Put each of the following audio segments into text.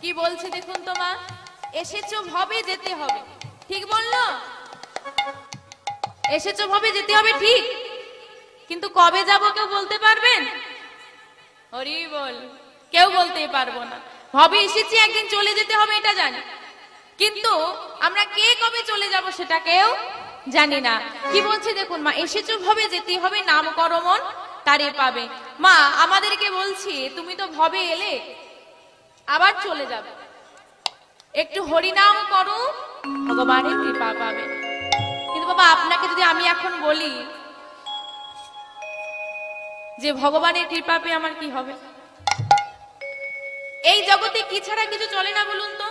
কি বলছে দেখুন তো মা, এসেছো ভবে যেতে হবে, ঠিক বললো? এসেছো ভবে যেতে হবে ঠিক, কিন্তু কবে যাব কেউ বলতে পারবেন? হরি বল, কেউ বলতে পারবো না। ভবে এসেছি, একদিন চলে যেতে হবে এটা জানি, কিন্তু আমরা কে কবে চলে যাব সেটা কেউ জানি না। কি বলছে দেখুন মা, এসেছো ভবে যেতে হবে, নাম করো মন তারে পাবে। মা আমাদেরকে বলছি তুমি তো ভবে এলে, আবার চলে যাবে, একটু হরিনাম করো, ভগবানের কৃপা পাবে। কিন্তু বাবা আপনাকে যদি আমি এখন বলি যে ভগবানের কৃপা পেয়ে আমার কি হবে? এই জগতে কি ছাড়া কিছু চলে না বলুন তো?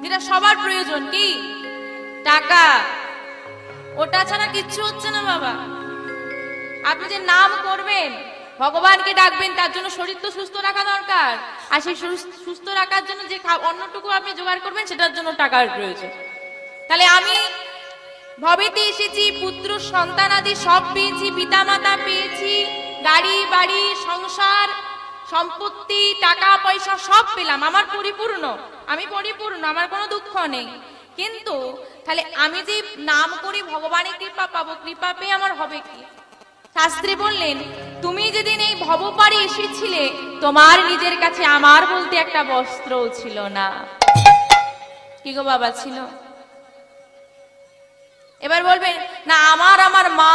যেটা সবার প্রয়োজন, কি? টাকা। ওটা ছাড়া কিচ্ছু হচ্ছে না বাবা। আপনি যে নাম করবেন, ভগবানকে ডাকবেন, তার জন্য শরীর তো সুস্থ রাখা দরকার, আর সেই সুস্থ রাখার জন্য যে অন্যটুকু আপনি জোগাড় করবেন সেটার জন্য টাকার প্রয়োজন। তাহলে আমি ভবেতে এসেছি, পুত্র সন্তান আদি সব পেয়েছি, পিতামাতা পেয়েছি, গাড়ি বাড়ি সংসার সম্পত্তি টাকা পয়সা সব পেলাম, আমার পরিপূর্ণ, আমি পরিপূর্ণ, আমার কোনো দুঃখ নেই। কিন্তু তাহলে আমি যে নাম করি ভগবানের কৃপা পাবো, কৃপা পেয়ে আমার হবে কি? শাস্ত্রে বললেন তুমি যেদিন এই ভবপারে এসেছিলে তোমার নিজের কাছে আমার বলতে একটা বস্ত্রও ছিল না। কি গো বাবা ছিল? এবার বলবেন না আমার মা,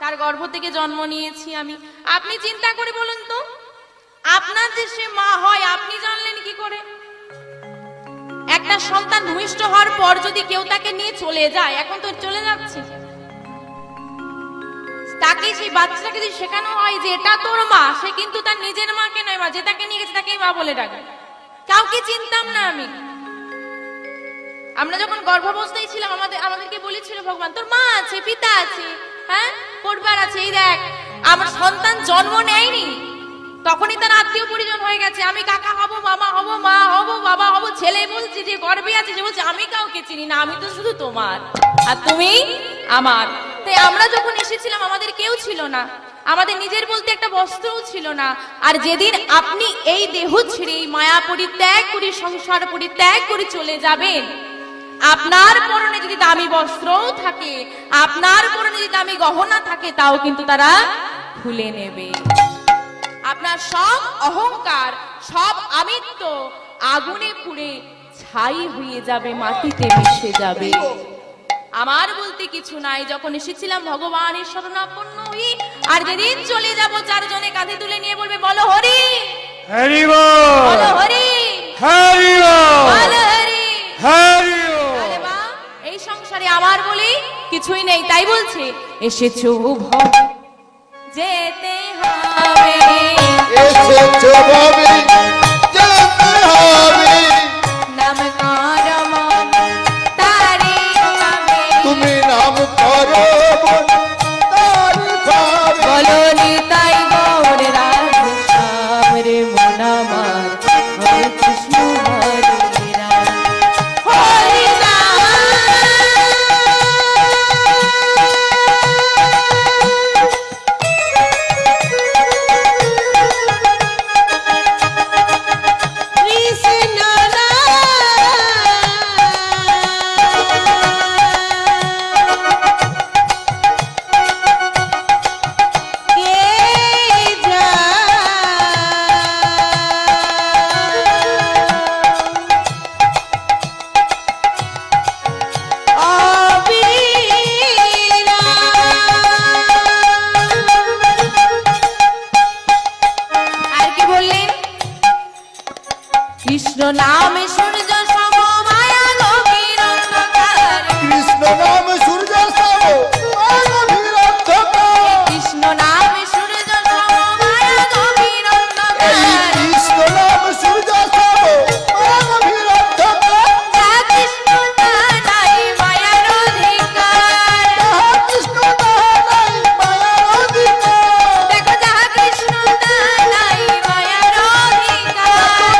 তার গর্ভ থেকে জন্ম নিয়েছি আমি। আপনি চিন্তা করে বলুন তো, আপনার যে সে মা হয় আপনি জানলেন কি করে? একটা সন্তান ভূমিষ্ঠ হওয়ার পর যদি কেউ তাকে নিয়ে চলে যায়, এখন তো চলে যাচ্ছে, তাকে সেই বাচ্চাটাকে যদি শেখানো হয় যে এটা তোর মা, সে কিন্তু তার নিজের মাকে নয়, মা যে তাকে নিয়ে গেছে তাকেই মা বলে ডাকে। কাউকে চিনতাম না আমি। আমরা যখন গর্ভাবস্থায় ছিলাম আমাদেরকে বলেছিল ভগবান তোর মা আছে, পিতা আছে, হ্যাঁ পরিবার আছে, এই দেখ আমার সন্তান জন্ম নেয়নি তখনই তার আত্মীয় পরিজন হয়ে গেছে, আমি কাকা হব, মামা হব, মা হব, বাবা হব। ছেলে বলছে যে গর্ভে আছে, যে বলছে আমি কাউকে চিনি না, আমি তো শুধু তোমার আর তুমি আমার। তাই আমরা যখন এসেছিলাম আমাদের কেউ ছিল না, আমাদের নিজের বলতে একটা বস্ত্রও ছিল না। আর যেদিন আপনি এই দেহ ছেড়ে এই মায়া পরিত্যাগ করে সংসার পরিত্যাগ করে চলে যাবেন, আপনার পরনে যদি দামি বস্ত্রও থাকে, আপনার পরনে যদি দামি গহনা থাকে, তাও কিন্তু তারা খুলে নেবে। আপনার সব অহংকার, সব আমিত্ব আগুনে পুড়ে ছাই হয়ে যাবে, মাটিতে মিশে যাবে। আমার বলতে কিছু নাই। যখন এসেছিলাম ভগবানের শরণাপন্ন হই, আর যেদিন চলে যাব চারজনে কাঁধে তুলে নিয়ে বলবে বলো হরি হরি বল, বলো হরি হরি বল, বলো হরি হরি বল। আরে বাহ, এই সংসারে আমার বলি কিছুই নেই, তাই বলছে এসেছো ভবে যেতে হবে, এসেছো ভবে যেতে হবে, নাম করো মন তারে পাবে, তুমি নাম করো মন তারে পাবে, বলো নিতাই গৌর রাধে শ্যাম রে মন আমার, হরে কৃষ্ণ হরে রাম হরে রাম। কৃষ্ণ নামে সূর্য সম মায়া গভীর অন্ধকার, কৃষ্ণ নামে সূর্য সম মায়া গভীর অন্ধকার, কৃষ্ণ নামে সূর্য সম মায়া গভীর অন্ধকার, কৃষ্ণ নামে সূর্য সম মায়া গভীর অন্ধকার, যা কৃষ্ণ তাহাই মায়ার অধিকার, যা কৃষ্ণ তাহাই মায়ার অধিকার, দেখো যা কৃষ্ণ তাহাই মায়ার অধিকার,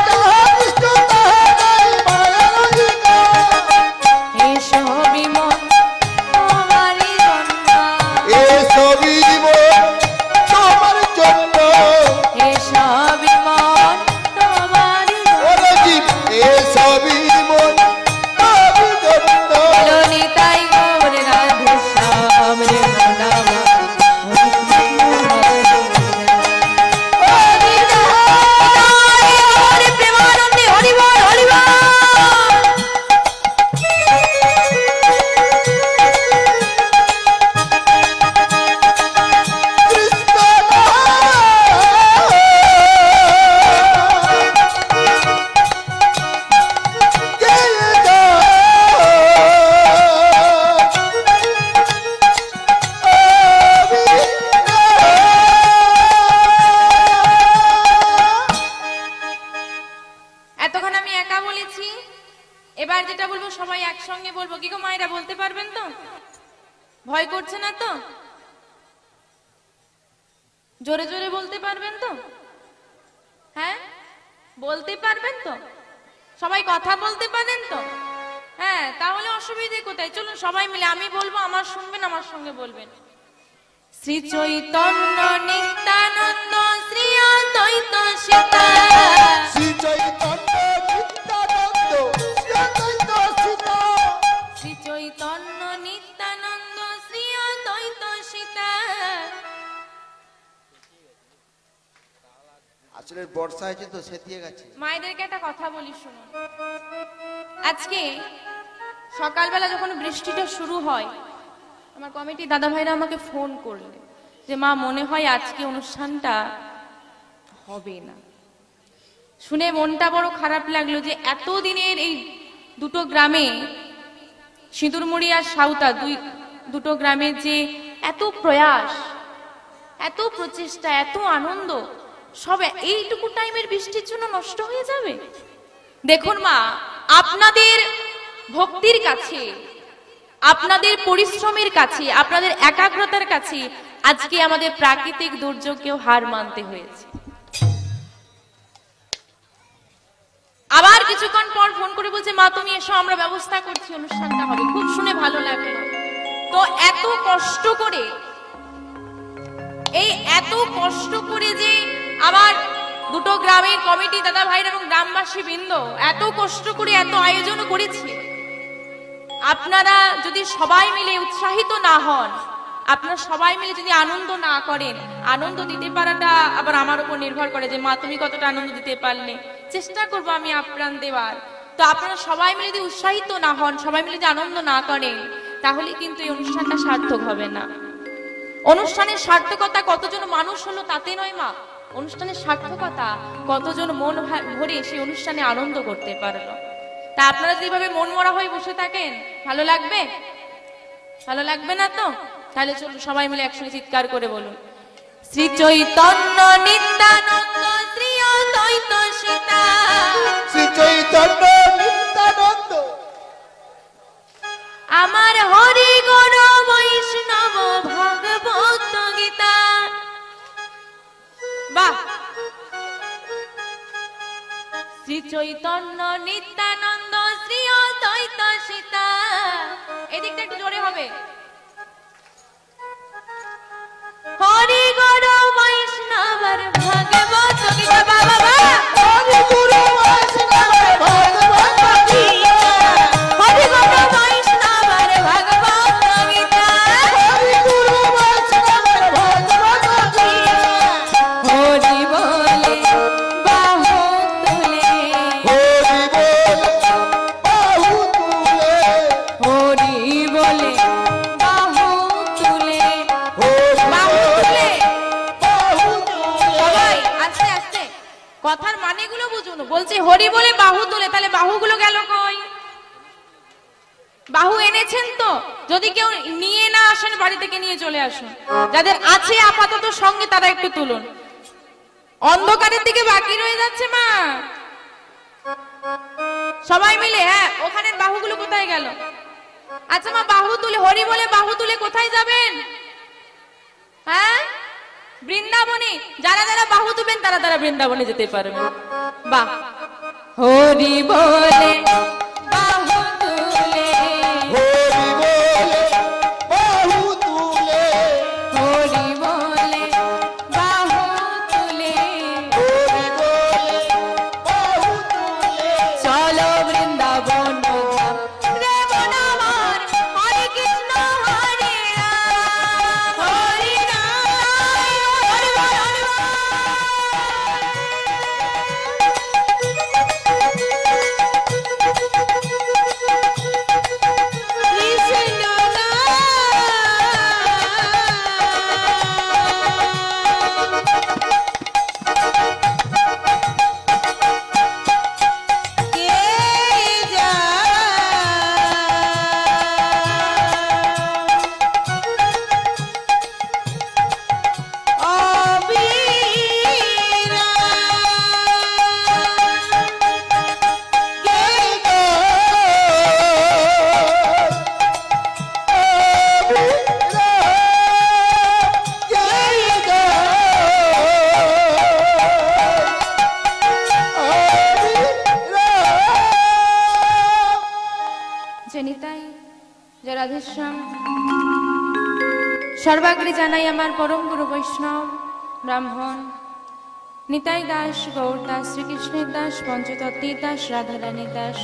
একা বলেছি, এবার যেটা বলবো সবাই একসঙ্গে বলবো। কি গো মায়েরা, বলতে পারবেন তো? ভয় করছে না তো? জোরে জোরে বলতে পারবেন তো? হ্যাঁ, বলতে পারবেন তো? সবাই কথা বলতে পারেন তো? হ্যাঁ, তাহলে অসুবিধে কোথায়? চলুন সবাই মিলে, আমি বলবো, আমার শুনবেন, আমার সঙ্গে বলবেন। শ্রী চৈতন্য নিত্যানন্দ শ্রী অদ্বৈত সীতা, শ্রী চৈতন্য নিত্যানন্দ শ্রী অদ্বৈত সীতা, শ্রী চৈতন্য নিত্যানন্দ শ্রী অদ্বৈত সীতা। আসলে বর্ষা হয়েছে তো সেতিয়ে গেছে। মায়েদেরকে একটা কথা বলি, শুনুন। আজকে সকালবেলা যখন বৃষ্টিটা শুরু হয়, আমার কমিটি দাদা ভাইরা আমাকে ফোন করলেন যে মা, মনে হয় আজকে অনুষ্ঠানটা হবে না। শুনে মনটা বড় খারাপ লাগলো যে এতদিনের এই দুটো গ্রামে, সিঁদুরমুড়ি আর সাউতা, দুটো গ্রামের যে এত প্রয়াস, এত প্রচেষ্টা, এত আনন্দ, সব এইটুকু টাইমের বৃষ্টির জন্য নষ্ট হয়ে যাবে। দেখুন মা, আপনাদের ভক্তির কাছে, আপনাদের পরিশ্রমের কাছে, আপনাদের একাগ্রতার কাছে আজকে আমাদের প্রাকৃতিক দুর্যোগকেও হার মানতে হয়েছে। আবার কিছুক্ষণ পর ফোন করে বলছে মা তুমি এসো, আমরা ব্যবস্থা করছি, অনুষ্ঠানটা হবে। খুব শুনে ভালো লাগলো। তো এত কষ্ট করে, এই এত কষ্ট করে যে আবার দুটো গ্রামের কমিটি দাদা ভাইরা এবং গ্রামবাসী বৃন্দ এত কষ্ট করে এত আয়োজন করেছে, আপনারা যদি সবাই মিলে উৎসাহিত না হন, আপনারা সবাই মিলে যদি আনন্দ না করেন, আনন্দ দিতে পারাটা আবার আমার উপর নির্ভর করে যে মা তুমি কতটা আনন্দ দিতে পারলে। চেষ্টা করবো আমি আপ্রাণ দেওয়ার। তো আপনারা সবাই মিলে যদি উৎসাহিত না হন, সবাই মিলে যদি আনন্দ না করেন, তাহলে কিন্তু এই অনুষ্ঠানটা সার্থক হবে না। অনুষ্ঠানের সার্থকতা কতজন মানুষ হলো তাতে নয় মা, অনুষ্ঠানের সার্থকতা কতজন মন ভরে সেই অনুষ্ঠানে আনন্দ করতে পারলো। তা আপনারা যেভাবে মন মরা হয়ে বসে থাকেন, ভালো লাগবে? ভালো লাগবে না তো? তাহলে চলুন সবাই মিলে একসঙ্গে চিৎকার করে বলুন, শ্রী চৈতন্য নিত্যানন্দ শ্রী অদ্বৈত সীতা, শ্রী চৈতন্য নিত্যানন্দ আমার হরি গণ বৈষ্ণব ভগবত গীতা। বাহ! শ্রী চৈতন্য নিত্যানন্দ শ্রী অদ্বৈত সীতা। এদিকটা একটু জোরে হবে। হরি গণ বৈষ্ণবর ভগবত গীতা। বাবা হরি গুরু বৈষ্ণবের ভগবত গীতা, হরি গণ বৈষ্ণবর ভগবত গীতা, হরি গুরু বৈষ্ণবের ভগবত গীতা, হরি বলে বাহু তুলে, হরি বলে বাহু তুলে, হরি বলে বাহু তুলে, হরি বাহু তুলে। বাহু তুলে। সবাই আস্তে আস্তে কথার মানেগুলো বুঝুন। বলছে হরি বলে বাহু তুলে, তাহলে বাহুগুলো গেল কই? বাহু এনেছেন তো? যদি কেউ নিয়ে না আসেন, বাড়ি থেকে নিয়ে চলে আসুন। যাদের আছে আপাতত সঙ্গে, তারা একটু তুলুন। অন্ধকারের দিকে বাকি রয়ে যাচ্ছে মা। সবাই মিলে, হ্যাঁ, ওখানের বাহুগুলো কোথায় গেল? আচ্ছা মা, বাহু তুলে, হরি বলে বাহু তুলে কোথায় যাবেন? হ্যাঁ, বৃন্দাবনে। যারা যারা বাহু তুলবেন তারা তারা বৃন্দাবনে যেতে পারবেন। বাহ! হরি বলে বাহু তুলে, হরি বলে বাহু তুলে, হরি বলে বাহু তুলে, হরি বলে বাহু তুলে। চলো বৃন্দাবন ধাম, রে মন আমার, হরে কৃষ্ণ হরে রাম, হরে রাম, হরে বল, হরে বল। রাধেশ্যাম। সর্বাগ্রে জানাই আমার পরম গুরু বৈষ্ণব ব্রাহ্মণ নিতাই দাস, গৌর দাস, শ্রীকৃষ্ণের দাস, পঞ্চতত্ত্বের দাস, রাধারানীর দাস,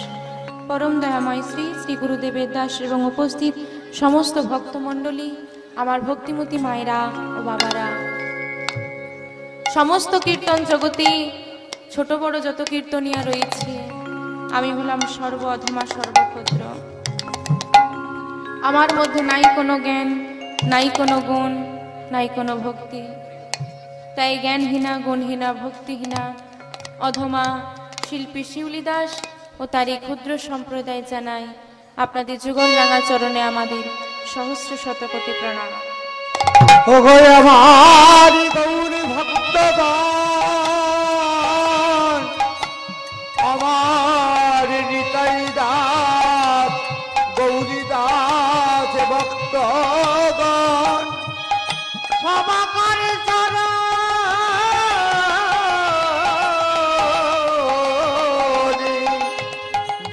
পরম দয়াময় শ্রী শ্রী গুরুদেবের দাস এবং উপস্থিত সমস্ত ভক্তমণ্ডলী, আমার ভক্তিমতী মায়েরা ও বাবারা, সমস্ত কীর্তন জগতে ছোট বড় যত কীর্তনিয়া রয়েছে, আমি হলাম সর্ব অধমা সর্বক্ষুদ্র। আমার মধ্যে নাই কোনো জ্ঞান, নাই কোনো গুণ, নাই কোনো ভক্তি। তাই জ্ঞানহীনা, গুণহীনা, ভক্তিহীনা অধমা শিল্পী শিউলি দাস ও তার এই ক্ষুদ্র সম্প্রদায় জানাই আপনাদের যুগল রাঙা চরণে আমাদের সহস্র শতকোটি প্রণাম। ওগো আমার গৌরী ভক্তগণ, আমার নিতাই দাস, গৌরী দাস ভক্তগণ, সমাকারে চরণে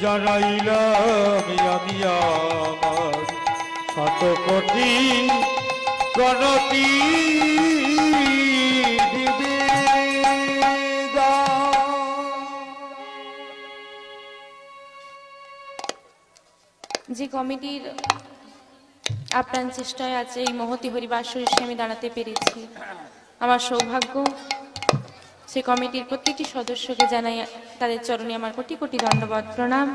জানাইলাম আমি আমার শতকোটি প্রণতি যে কমিটির আপ্রাণ চেষ্টায় আছে এই মহতি হরিবাসরে আমি দাঁড়াতে পেরেছি, আমার সৌভাগ্য। সে কমিটির প্রত্যেকটি সদস্যকে জানাই তাদের চরণে আমার কোটি কোটি ধন্যবাদ প্রণাম।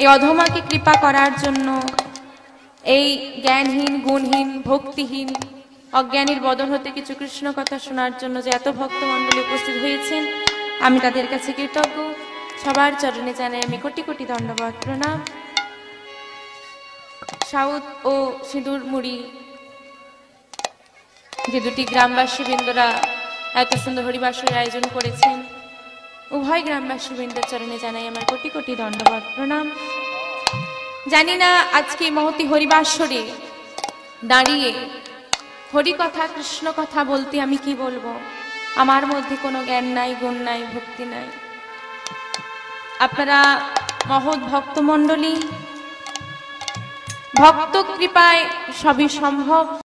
এই অধমাকে কৃপা করার জন্য, এই জ্ঞানহীন, গুণহীন, ভক্তিহীন, অজ্ঞানীর বদন হতে কিছু কৃষ্ণ কথা শোনার জন্য যে এত ভক্তমণ্ডলী উপস্থিত হয়েছেন, আমি তাদের কাছে কৃতজ্ঞ। সবার চরণে জানাই আমি কোটি কোটি ধন্যবাদ প্রণাম। সাউথ ও সিঁদুর মুড়ি যে দুটি গ্রামবাসী বৃন্দরা এত সুন্দর হরিবাসরের আয়োজন করেছেন, উভয় গ্রামবাসী বৃন্দের চরণে জানাই আমার কোটি কোটি ধন্যবাদ প্রণাম। জানি না আজকে মহতি হরিবাসরে দাঁড়িয়ে হরি কথা, কৃষ্ণ কথা বলতে আমি কি বলবো। আমার মধ্যে কোনো জ্ঞান নাই, গুণ নাই, ভক্তি নাই। আপনারা মহৎ ভক্তমণ্ডলী, ভক্ত কৃপায় সবই সম্ভব।